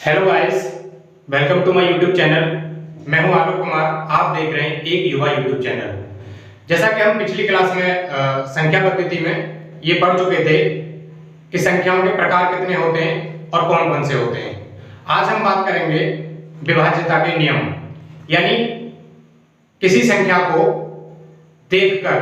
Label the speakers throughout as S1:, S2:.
S1: Hello guys, welcome to my YouTube channel. मैं हूं आलोक कुमार। आप देख रहे हैं एक युवा यूट्यूब चैनल। जैसा कि हम पिछली क्लास में संख्या पद्धति में ये पढ़ चुके थे कि संख्याओं के प्रकार कितने होते हैं और कौन कौन से होते हैं। आज हम बात करेंगे विभाज्यता के नियम, यानी किसी संख्या को देखकर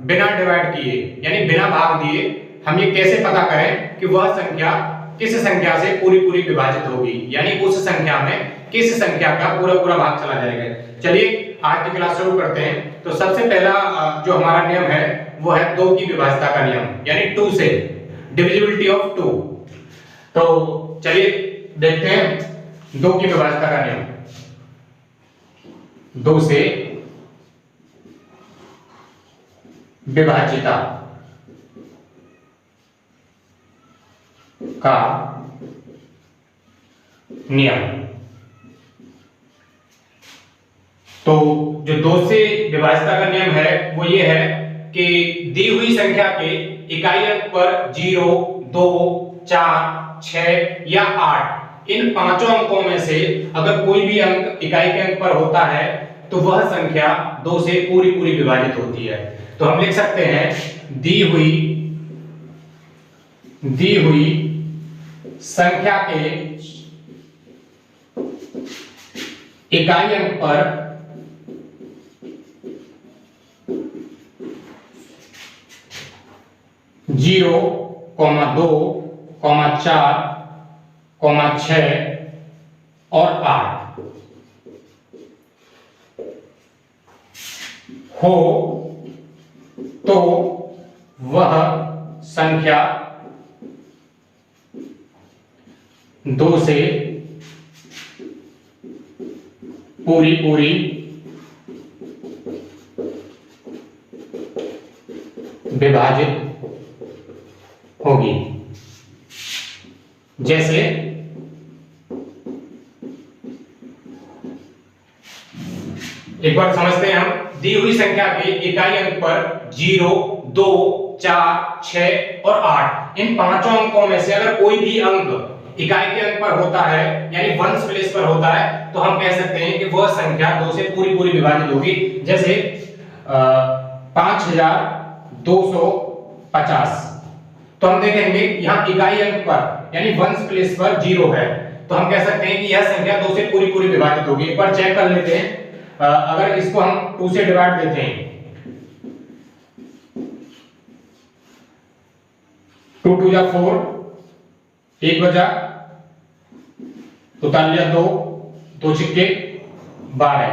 S1: बिना डिवाइड किए यानी बिना भाग दिए हम ये कैसे पता करें कि वह संख्या किस संख्या से पूरी पूरी विभाजित होगी, यानी उस संख्या में किस संख्या का पूरा पूरा भाग चला जाएगा। चलिए आज की क्लास शुरू करते हैं। तो सबसे पहला जो हमारा नियम है वो है 2 की विभाज्यता का नियम, यानी 2 से डिविजिबिलिटी ऑफ 2। तो चलिए देखते हैं 2 की विभाज्यता का नियम। 2 से विभाज्यता का नियम। तो जो 2 से विभाज्यता का नियम है वो ये है कि दी हुई संख्या के इकाई अंक पर 0, 2, 4, 6 या 8 इन पांचों अंकों में से अगर कोई भी अंक इकाई के अंक पर होता है तो वह संख्या 2 से पूरी पूरी विभाजित होती है। तो हम लिख सकते हैं दी हुई संख्या के इकाई अंक पर 0, 2, 4, 6 और 8 हो तो वह संख्या 2 से पूरी पूरी विभाजित होगी। जैसे एक बार समझते हैं हम। दी हुई संख्या के इकाई अंक पर 0, 2, 4, 6 और 8 इन पांचों अंकों में से अगर कोई भी अंक इकाई के अंक पर होता है यानी वंस प्लेस पर होता है तो हम कह सकते हैं कि वह संख्या 2 से पूरी पूरी विभाजित होगी। जैसे 5250, तो हम देखेंगे यहाँ इकाई अंक पर यानी वंस प्लेस पर 0 है तो हम कह सकते हैं कि यह संख्या 2 से पूरी पूरी विभाजित होगी। एक बार चेक कर लेते हैं। अगर इसको हम 2 से डिवाइड देते हैं, 2 2 जा 4, 1 बचा, उतार लिया 2, 2 छिक्के 12,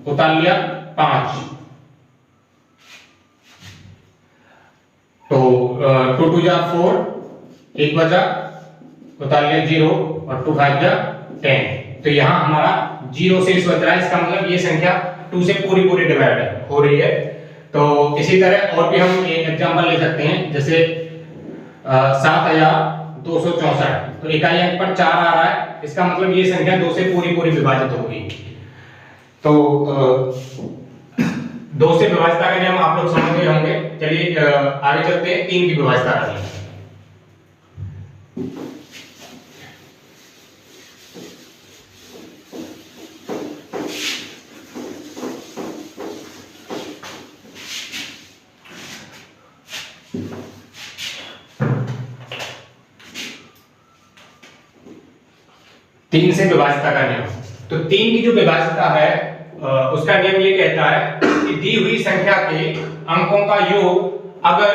S1: उतार लिया 5, तो 2 2 जा 4, 1 बचा, उतार लिया 0 और 2 5 जा 10। तो यहाँ हमारा 0 से बच रहा है, इसका मतलब ये संख्या 2 से पूरी पूरी डिवाइड हो रही है। तो इसी तरह और भी हम एक एग्जांपल ले सकते हैं। जैसे 7264, तो इकाई अंक पर 4 आ रहा है, इसका मतलब ये संख्या 2 से पूरी पूरी विभाजित होगी। तो 2 से विभाज्यता का नियम आप लोग समझ गए होंगे। चलिए आगे चलते हैं 3 की विभाज्यता का नियम। तीन से विभाज्यता का नियम। तो 3 की जो विभाज्यता है उसका नियम ये कहता है कि दी हुई संख्या के अंकों का योग अगर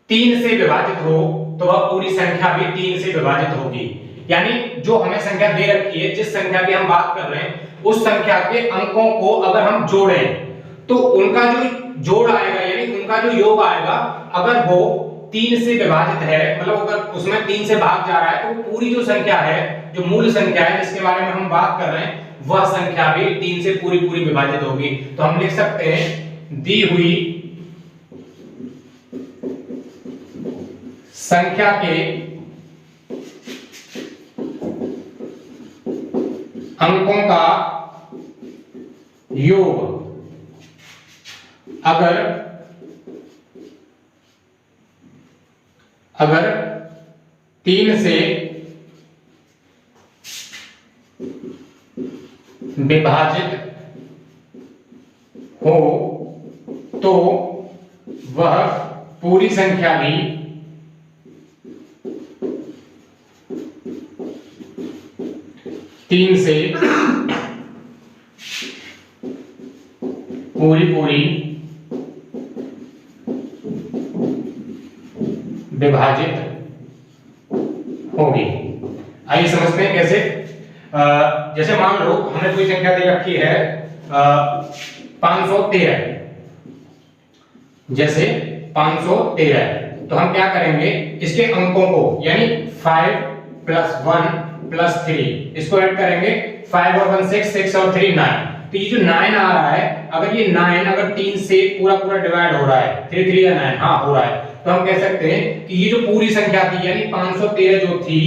S1: 3 से विभाजित हो तो वह पूरी संख्या भी 3 से विभाजित होगी। यानी जो हमें संख्या दे रखी है, जिस संख्या की हम बात कर रहे हैं, उस संख्या के अंकों को अगर हम जोड़ें तो उनका जो जोड़ आएगा यानी उनका जो योग आएगा, अगर वो 3 से विभाजित है, मतलब अगर उसमें 3 से भाग जा रहा है, तो पूरी जो संख्या है, जो मूल संख्या है जिसके बारे में हम बात कर रहे हैं, वह संख्या भी 3 से पूरी पूरी विभाजित होगी। तो हम लिख सकते हैं दी हुई संख्या के अंकों का योग अगर 3 से विभाजित हो तो वह पूरी संख्या भी तीन से पूरी विभाजित होगी। आइए समझते हैं कैसे। जैसे मान लो हमने कोई संख्या दे रखी है 513, जैसे 513, तो हम क्या करेंगे, इसके अंकों को यानी 5 + 1 + 3 इसको ऐड करेंगे। 5 और 1 6, 6 और 3 9। तो ये जो 9 आ रहा है, अगर ये 9 अगर 3 से पूरा डिवाइड हो रहा है, 3 3 या 9, हाँ हो रहा है, तो हम कह सकते हैं कि ये जो पूरी संख्या थी यानी 513 जो थी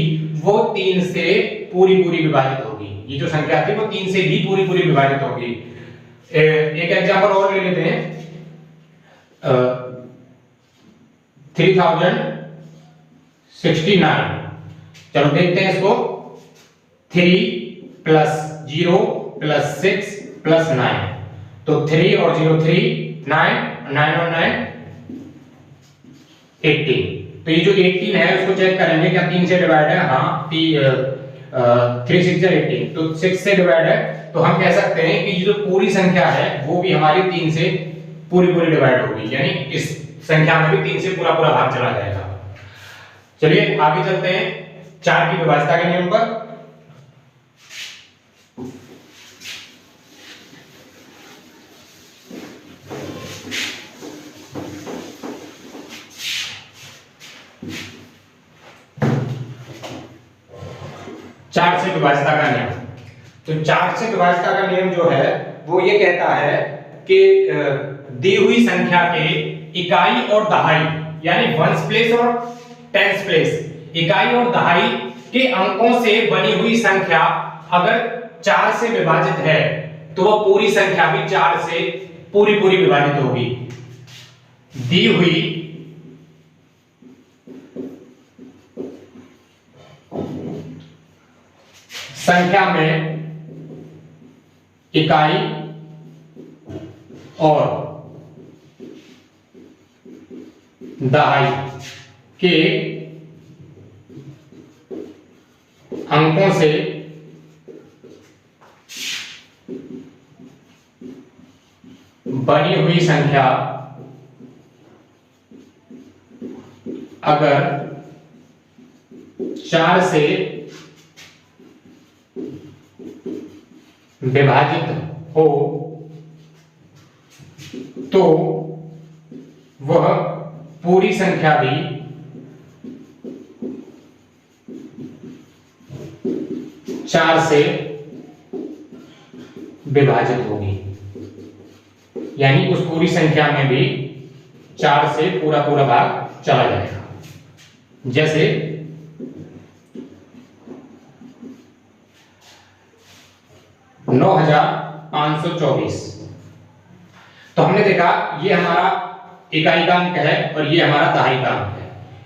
S1: वो 3 से पूरी विभाजित होगी। ये जो संख्या थी वो 3 से भी पूरी विभाजित होगी। एक एग्जांपल और ले लेते हैं। 3069। चलो देखते हैं इसको। 3 + 0 + 6 + 9, तो 3 और 0 3, 9, 9 और 9 18। तो ये जो 18 है उसको चेक करेंगे क्या 3 से डिवाइड है, हाँ 3 6 18, तो 6 से डिवाइड है। तो हम कह सकते हैं कि ये जो पूरी संख्या है वो भी हमारी 3 से पूरी डिवाइड होगी, यानी इस संख्या में भी 3 से पूरा भाग चला जाएगा। चलिए आगे चलते हैं 4 की विभाज्यता के नियम पर। चार से विभाज्यता का नियम। तो 4 से विभाज्यता का नियम जो है वो ये कहता है कि दी हुई संख्या के इकाई और दहाई यानी वंस प्लेस और टेंस प्लेस, इकाई और दहाई के अंकों से बनी हुई संख्या अगर 4 से विभाजित है तो वह पूरी संख्या भी 4 से पूरी विभाजित होगी। दी हुई संख्या में इकाई और दहाई के अंकों से बनी हुई संख्या अगर 4 से विभाजित हो तो वह पूरी संख्या भी 4 से विभाजित होगी, यानी उस पूरी संख्या में भी 4 से पूरा भाग चला जाएगा। जैसे 9524, तो हमने देखा ये हमारा इकाई का अंक है और ये हमारा दहाई का अंक है।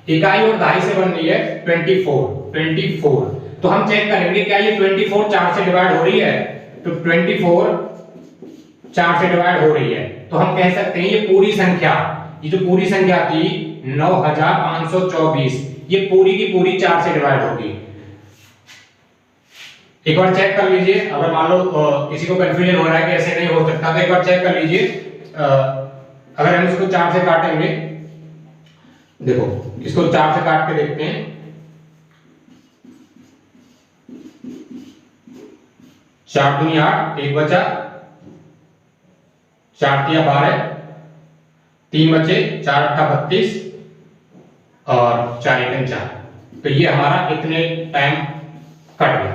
S1: इकाई और दहाई से बन रही है 24। तो हम चेक करेंगे क्या ये 24 4 से डिवाइड हो रही है, तो 24 4 से डिवाइड हो रही है, तो हम कह सकते हैं ये पूरी संख्या, ये जो पूरी संख्या थी 9524, ये पूरी की पूरी 4 से डिवाइड होगी। एक बार चेक कर लीजिए, अगर मान लो किसी को कंफ्यूजन हो रहा है कि ऐसे नहीं हो सकता तो एक बार चेक कर लीजिए। अगर हम इसको 4 से काटेंगे, देखो इसको 4 से काट के देखते हैं। 4 दूनी 8, 1 बचा, 4 तिया 12, 3 बचे, 4 8 32 और 4 1 4, तो ये हमारा इतने टाइम कट गया।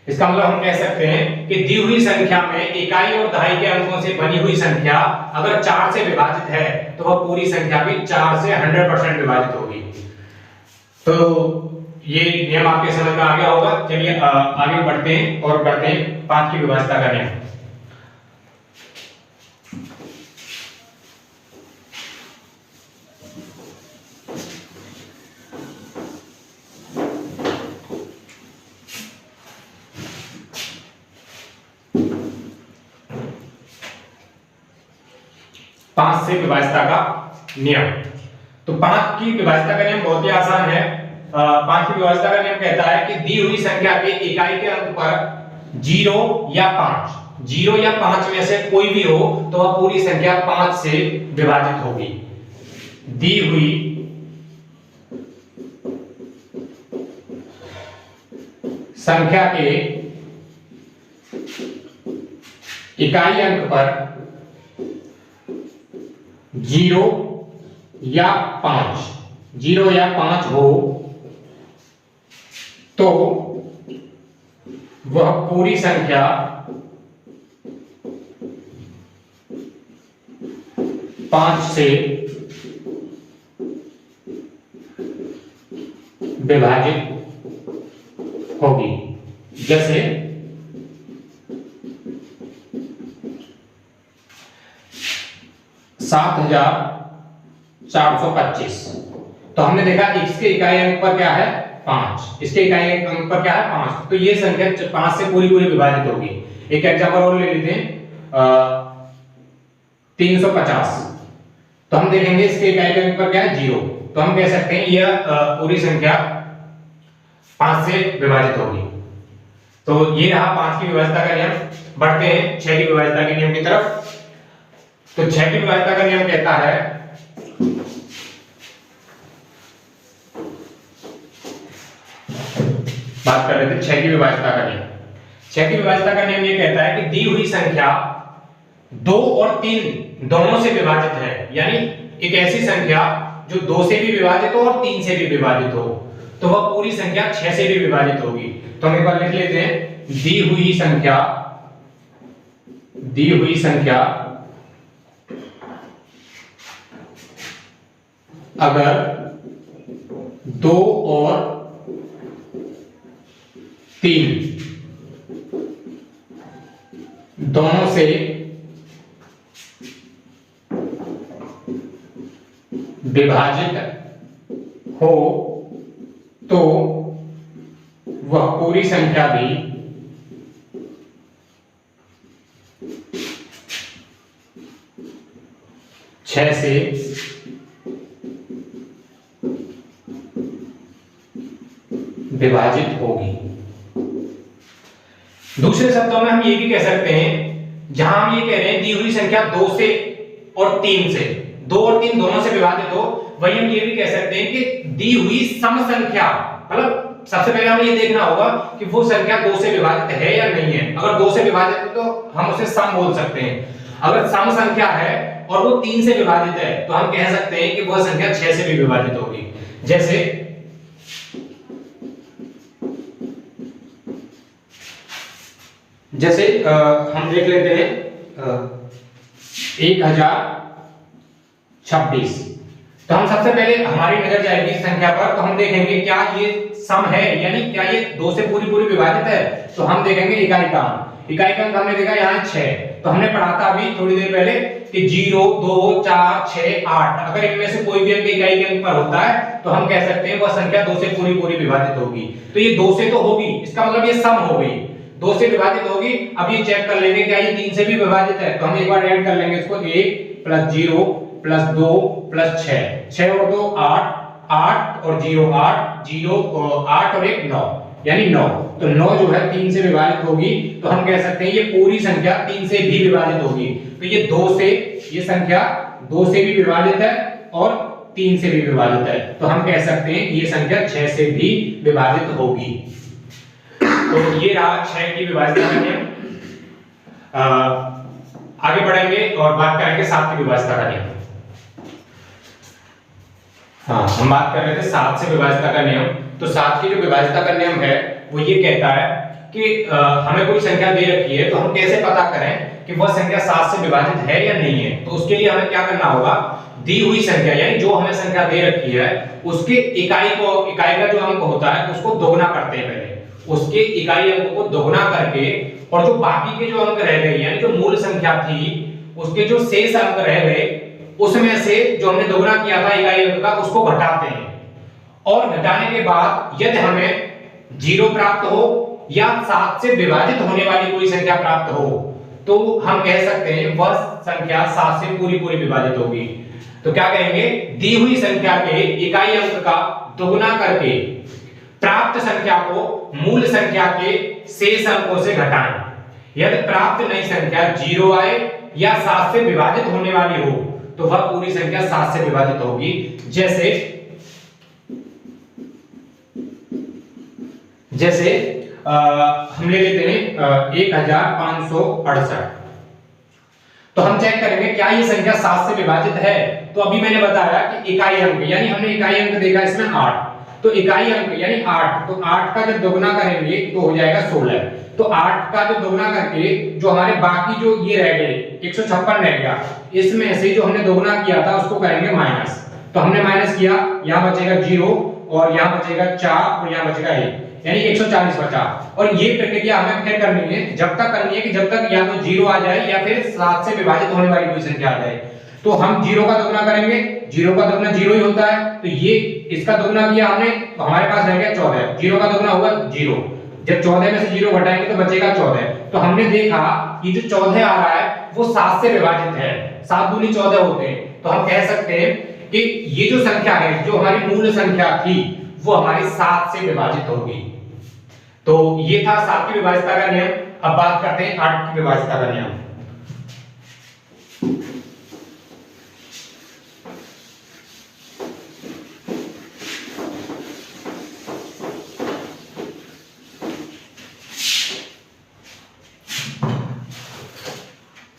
S1: इसका मतलब हम कह सकते हैं कि दी हुई संख्या में इकाई और दहाई के अंकों से बनी हुई संख्या अगर 4 से विभाजित है तो वह पूरी संख्या भी 4 से 100% विभाजित होगी। तो ये नियम आपके समझ में आ गया होगा। चलिए आगे बढ़ते हैं और करते हैं 5 की विभाज्यता का नियम। 5 से विभाज्यता का नियम। तो 5 की विभाज्यता का नियम बहुत ही आसान है। 5 की विभाज्यता का नियम कहता है कि दी हुई संख्या के इकाई के अंक पर 0 या 5 में से कोई भी हो तो वह पूरी संख्या 5 से विभाजित होगी। दी हुई संख्या के इकाई अंक पर 0 या 5 हो तो वह पूरी संख्या 5 से विभाजित होगी। जैसे 7425, तो हमने देखा इसके इकाई अंक पर क्या है 5, इसके इकाई अंक पर क्या है 5, तो ये संख्या 5 से पूरी विभाजित होगी। एक एग्जांपल और ले लेते हैं 350, तो हम देखेंगे इसके इकाई अंक पर क्या है 0, तो हम कह सकते हैं यह पूरी संख्या 5 से विभाजित होगी। तो ये रहा 5 की विभाज्यता का नियम। बढ़ते हैं 6 की विभाज्यता के नियम की तरफ। तो 6 की विभाज्यता का नियम कहता है बात कर रहे थे 6 की विभाज्यता का नियम। 6 की विभाज्यता का नियम ये कहता है कि दी हुई संख्या 2 और 3 दोनों से विभाजित है, यानी एक ऐसी संख्या जो 2 से भी विभाजित हो और 3 से भी विभाजित हो तो वह पूरी संख्या 6 से भी विभाजित होगी। तो हम एक बार लिख लेते हैं दी हुई संख्या अगर 2 और 3 दोनों से विभाजित हो तो वह पूरी संख्या भी 6 से विभाजित होगी। दूसरे शब्दों में हम ये भी कह सकते हैं, जहां हम ये कह रहे हैं दी हुई संख्या 2 से और 3 से, 2 और 3 दोनों से विभाजित हो, वही हम ये भी कह सकते हैं कि दी हुई सम संख्या, मतलब सबसे पहले हमें ये देखना होगा कि वो संख्या 2 से विभाजित है या नहीं है। अगर 2 से विभाजित है तो हम उसे सम बोल सकते हैं। अगर सम संख्या है और वो 3 से विभाजित है तो हम कह सकते हैं कि वह संख्या 6 से भी विभाजित होगी। जैसे हम देख लेते हैं 1026, तो हम सबसे पहले हमारी नजर जाएगी इस संख्या पर, तो हम देखेंगे क्या ये सम है, यानी क्या ये 2 से पूरी विभाजित है। तो हम देखेंगे इकाई का अंक हमने देखा यहाँ 6, तो हमने पढ़ा था अभी थोड़ी देर पहले कि 0, 2, 4, 6, 8, अगर इनमें से कोई भी अंक इकाई के अंक पर होता है तो हम कह सकते हैं वह संख्या 2 से पूरी विभाजित होगी। तो ये 2 से तो होगी, इसका मतलब ये सम हो गई, 2 से विभाजित होगी। अब ये चेक कर लेंगे क्या ये 3 से भी विभाजित है, तो हम एक बार ऐड कर लेंगे इसको, 1 + 0 + 2 + 6, 6 और 2 8, 8 और 0 8, 0 8 और 1 9, यानी 9। तो 9 जो है 3 से विभाजित होगी, तो हम कह सकते हैं ये पूरी संख्या 3 से भी विभाजित होगी। तो ये 2 से, ये संख्या 2 से भी विभाजित है और 3 से भी विभाजित है, तो हम कह सकते हैं ये संख्या 6 से भी विभाजित होगी। तो ये रहा 6 की विभाज्यता का नियम। आगे बढ़ेंगे और बात करेंगे 7 की विभाज्यता का नियम। हाँ, हम बात कर रहे थे 7 से विभाज्यता का नियम। तो 7 की जो विभाज्यता का नियम है वो ये कहता है कि हमें कोई संख्या दे रखी है, तो हम कैसे पता करें कि वह संख्या 7 से विभाजित है या नहीं है। तो उसके लिए हमें क्या करना होगा, दी हुई संख्या यानी जो हमें संख्या दे रखी है उसके इकाई का जो अंक होता है उसको दोगुना करते हैं। पहले उसके इकाई अंक को दोगुना करके और जो बाकी के जो अंक रह गए यानी जो मूल संख्या थी उसके जो शेष अंक रह गए उसमें से जो हमने दोगुना किया था इकाई अंक का उसको घटाते हैं, और घटाने के बाद यदि हमें 0 प्राप्त हो या 7 से विभाजित होने वाली कोई संख्या प्राप्त हो तो हम कह सकते हैं वह संख्या 7 से पूरी पूरी विभाजित होगी। तो क्या कहेंगे, दी हुई संख्या के इकाई अंक का दोगुना करके प्राप्त संख्या को मूल संख्या के शेष अंकों से घटाएं। यदि प्राप्त नई संख्या 0 आए या 7 से विभाजित होने वाली हो तो वह पूरी संख्या 7 से विभाजित होगी। जैसे हम ले लेते हैं 1568। तो हम चेक करेंगे क्या ये संख्या 7 से विभाजित है। तो अभी मैंने बताया कि इकाई अंक, यानी हमने इकाई अंक देखा इसमें 8, तो इकाई अंक यानी 8, तो 8 का जब दोगुना करेंगे तो हो जाएगा 16। तो 8 का जो दोगुना करके जो हमारे बाकी जो ये रह गए 156 रह गया, इसमें से जो हमने दोगुना किया था उसको करेंगे माइनस। तो हमने माइनस किया, यहाँ बचेगा 0 और यहाँ बचेगा 4 और यहाँ बचेगा 1, यानी 140 बचा। और ये प्रक्रिया हमें फिर करनी है, जब तक करनी है कि जब तक या तो 0 आ जाए या फिर 7 से विभाजित होने वाली कोई संख्या आ जाए। तो हम 0 का दोगुना करेंगे, 0 का दोगुना 0 ही होता है, तो ये इसका दोगुना किया हमने तो हमारे पास रह गया 14। 0 का दोगुना हुआ 0, जब 14 में से 0 घटाएंगे तो बचेगा 14। तो हमने देखा कि जो 14 आ रहा है वो 7 से विभाजित है, 7 दूनी 14 होते हैं। तो हम कह सकते हैं कि ये जो संख्या है जो हमारी मूल संख्या थी वो हमारी 7 से विभाजित होगी। तो ये था 7 की विभाज्यता का नियम। अब बात करते हैं 8 की विभाज्यता का नियम।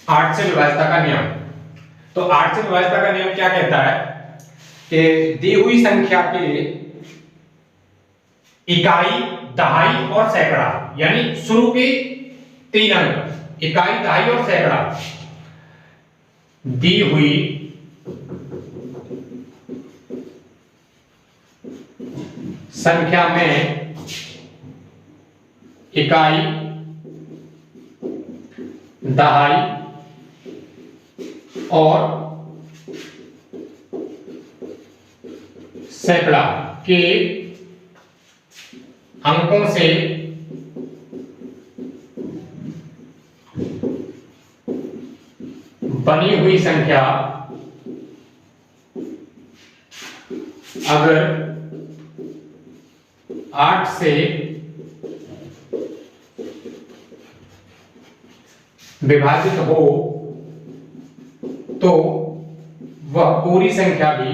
S1: आठ से विभाज्यता का नियम। तो 8 से विभाज्यता का नियम क्या कहता है कि दी हुई संख्या के इकाई, दहाई और सैकड़ा, यानी शुरू के 3 अंक इकाई, दहाई और सैकड़ा दी हुई संख्या में इकाई, दहाई और सैकड़ा के अंकों से बनी हुई संख्या अगर 8 से विभाजित हो तो वह पूरी संख्या भी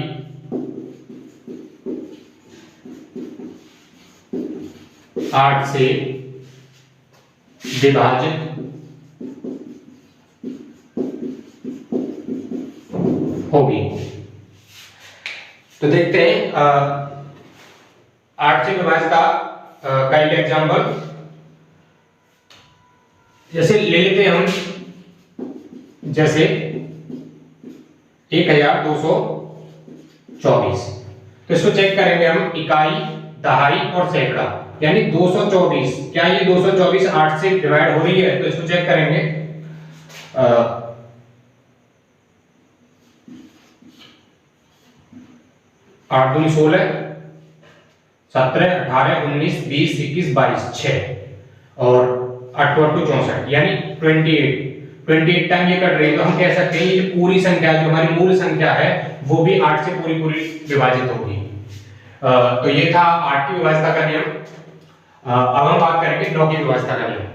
S1: 8 से विभाजित होगी। तो देखते हैं 8 से विभाज्यता का एक एग्जाम्पल, जैसे ले लेते हैं हम, जैसे 1224। तो इसको चेक करेंगे हम इकाई, दहाई और सैकड़ा, यानी 224। क्या ये 224 8 से डिवाइड हो रही है? तो इसको चेक करेंगे। 8 दूनी 16, 17, 18, 19, 20, 21, 22, 6 और 8 64, यानी 28 टाइम ये कट रही है। तो हम कह सकते हैं ये पूरी संख्या जो हमारी मूल संख्या है वो भी 8 से पूरी पूरी विभाजित होगी। तो ये था 8 की विभाज्यता का नियम। अब हम बात करेंगे 9 की विभाज्यता का नियम।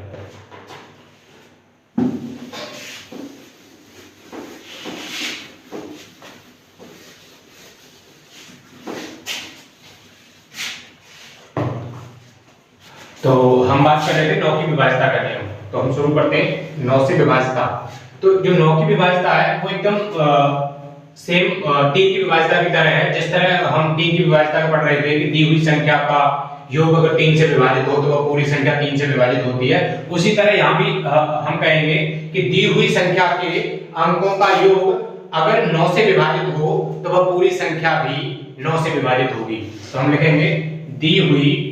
S1: तो हम बात कर रहे थे 9 की विभाज्यता का नियम। तो हम शुरू करते हैं 9 से विभाज्यता। तो जो 9 की विभाज्यता है वो एकदम सेम 3 की विभाज्यता की तरह है। जिस तरह हम 3 की विभाज्यता पढ़ रहे थे कि दी हुई संख्या का योग अगर 3 से विभाजित हो तो वह पूरी संख्या 3 से विभाजित होती है, उसी तरह यहाँ भी हम कहेंगे कि दी हुई संख्या के अंकों का योग अगर 9 से विभाजित हो तो वह पूरी संख्या भी 9 से विभाजित होगी। तो हम लिखेंगे दी हुई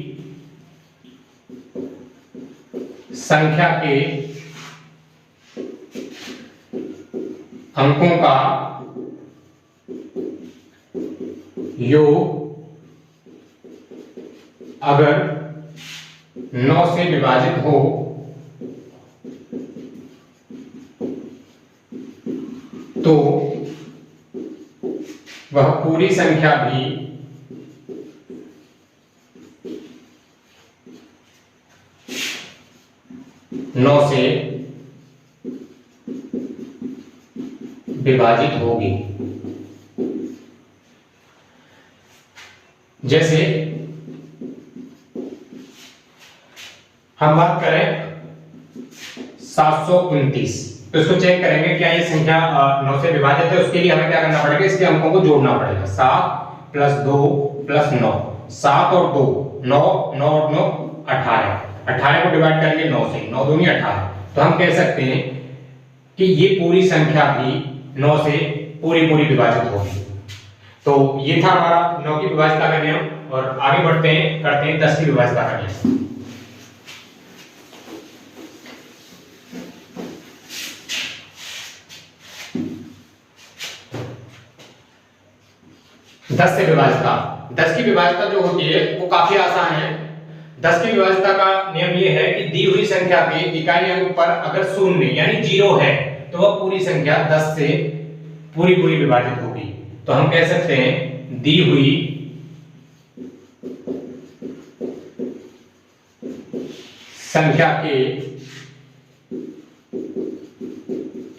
S1: संख्या के अंकों का योग अगर 9 से विभाजित हो तो वह पूरी संख्या भी 9 से विभाजित होगी। जैसे हम बात करें 729, तो इसको चेक करेंगे क्या ये संख्या 9 से विभाजित है। उसके लिए हमें क्या करना पड़ेगा, इसके अंकों को जोड़ना पड़ेगा। 7 + 2 + 9, 7 और 2 9, 9 और 9 18, 18 को डिवाइड करेंगे 9 से, 9 दूनी 18। तो हम कह सकते हैं कि ये पूरी संख्या भी 9 से पूरी विभाजित होगी। तो ये था हमारा 9 की विभाज्यता का नियम। और आगे बढ़ते हैं, करते हैं 10 की विभाज्यता का नियम। दस से विभाज्यता, 10 की विभाज्यता जो होती है वो काफी आसान है। 10 की विभाज्यता का नियम ये है कि दी हुई संख्या के इकाई अंक पर अगर शून्य यानी 0 है तो वह पूरी संख्या 10 से पूरी विभाजित होगी। तो हम कह सकते हैं दी हुई संख्या के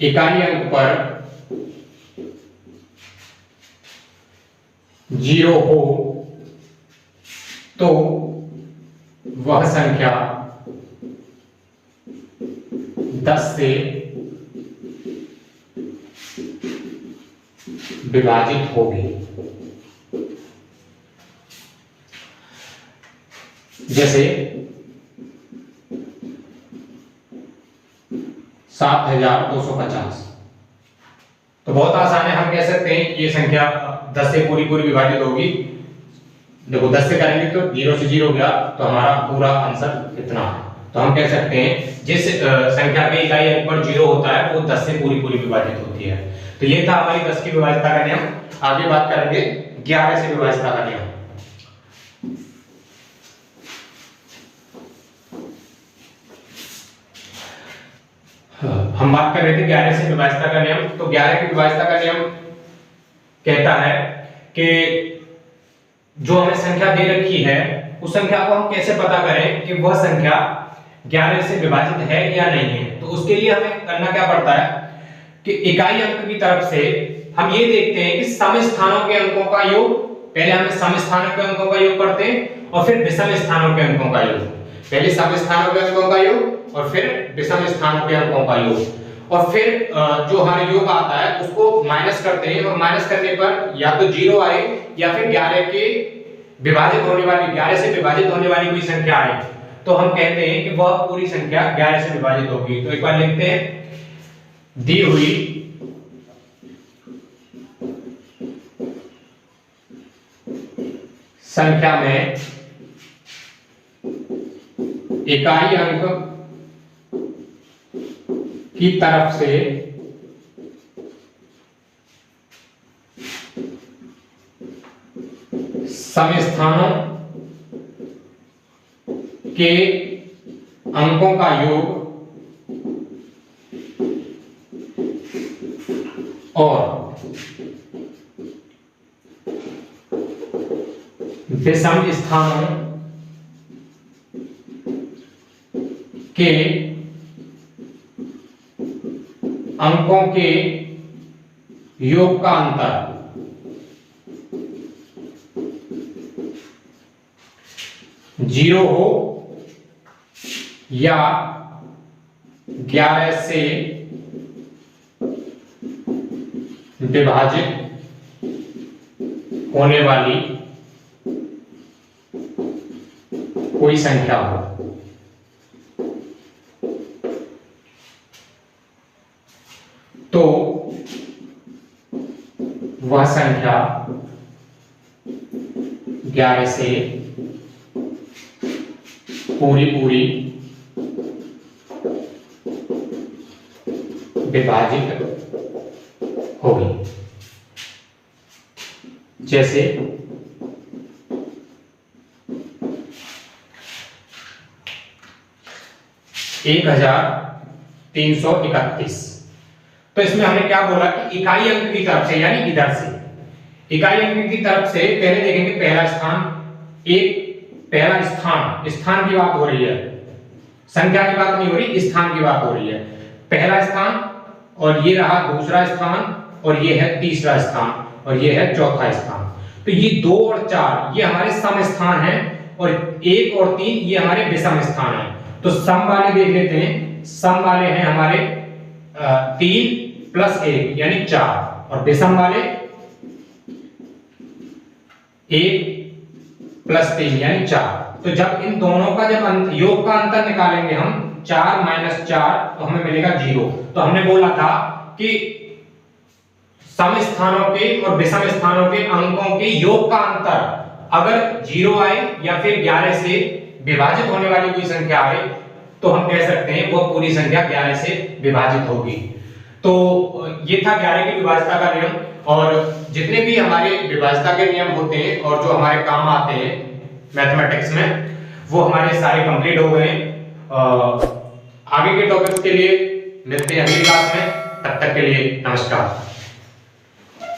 S1: इकाई अंक पर 0 हो तो वह संख्या 10 से विभाजित होगी। जैसे 7250, तो बहुत आसान है, हम कह सकते हैं ये संख्या 10 से पूरी विभाजित होगी। देखो 10 से करेंगे तो 0 से 0 गया, तो हमारा पूरा आंसर कितना है। तो हम कह सकते हैं जिस संख्या के इकाई अंक पर 0 होता है वो 10 से पूरी विभाजित होती है। तो ये था हमारी 10 की विभाज्यता का नियम। आगे बात करेंगे 11 से विभाज्यता का नियम। हम बात कर रहे थे 11 से विभाज्यता का नियम। तो 11 की विभाज्यता का नियम कहता है कि जो हमें संख्या दे रखी है उस संख्या को हम कैसे पता करें कि वह संख्या 11 से विभाजित है या नहीं है। तो उसके लिए हमें करना क्या पड़ता है कि इकाई अंक की तरफ से हम ये देखते हैं कि सम स्थानों के अंकों का योग, पहले हम सम स्थानों के अंकों का योग करते हैं और फिर विषम स्थानों के अंकों का योग। पहले सम स्थानों के अंकों का योग और फिर विषम स्थानों के अंकों का योग, और फिर जो हमारा योग आता है उसको माइनस करते हैं, और माइनस करने पर या तो 0 आए या फिर 11 के विभाजित होने वाली 11 से विभाजित होने वाली कोई संख्या आए, तो हम कहते हैं कि वह पूरी संख्या 11 से विभाजित होगी। तो एक बार लिखते हैं, दी हुई संख्या में इकाई अंक की तरफ से सम स्थानों के अंकों का योग और विषम स्थानों के अंकों के योग का अंतर जीरो हो या 11 से विभाजित होने वाली कोई संख्या हो। तो वह संख्या 11 से पूरी विभाजित होगी। जैसे 1331, तो इसमें हमने क्या बोला कि इकाई अंक की तरफ से, यानी इधर से इकाई अंक की तरफ से पहले देखेंगे पहला स्थान, पहला स्थान, स्थान की बात हो रही है, संख्या की बात नहीं हो रही, स्थान की बात हो रही है। पहला स्थान, और ये रहा दूसरा स्थान, और ये है तीसरा स्थान, और ये है चौथा स्थान। तो ये 2 और 4 ये हमारे सम स्थान हैं, और 1 और 3 ये हमारे विषम स्थान हैं। तो सम वाले देख लेते हैं, सम वाले हैं हमारे 3 + 1 यानी 4, और विषम वाले 1 + 3 यानी 4। तो जब इन दोनों का जब योग का अंतर निकालेंगे हम 4 - 4 तो हमें मिलेगा 0। तो हमने बोला था कि सम स्थानों के और विषम स्थानों के अंकों के योग का अंतर अगर 0 आए या फिर 11 से विभाजित होने वाली कोई संख्या आए तो हम कह सकते हैं वह पूरी संख्या 11 से विभाजित होगी। तो ये था 11 की विभाज्यता का नियम, और जितने भी हमारे विभाज्यता के नियम होते हैं और जो हमारे काम आते हैं मैथमेटिक्स में, वो हमारे सारे कंप्लीट हो गए। आगे के टॉपिक्स के लिए मिलते हैं अगली क्लास में, तब तक के लिए नमस्कार।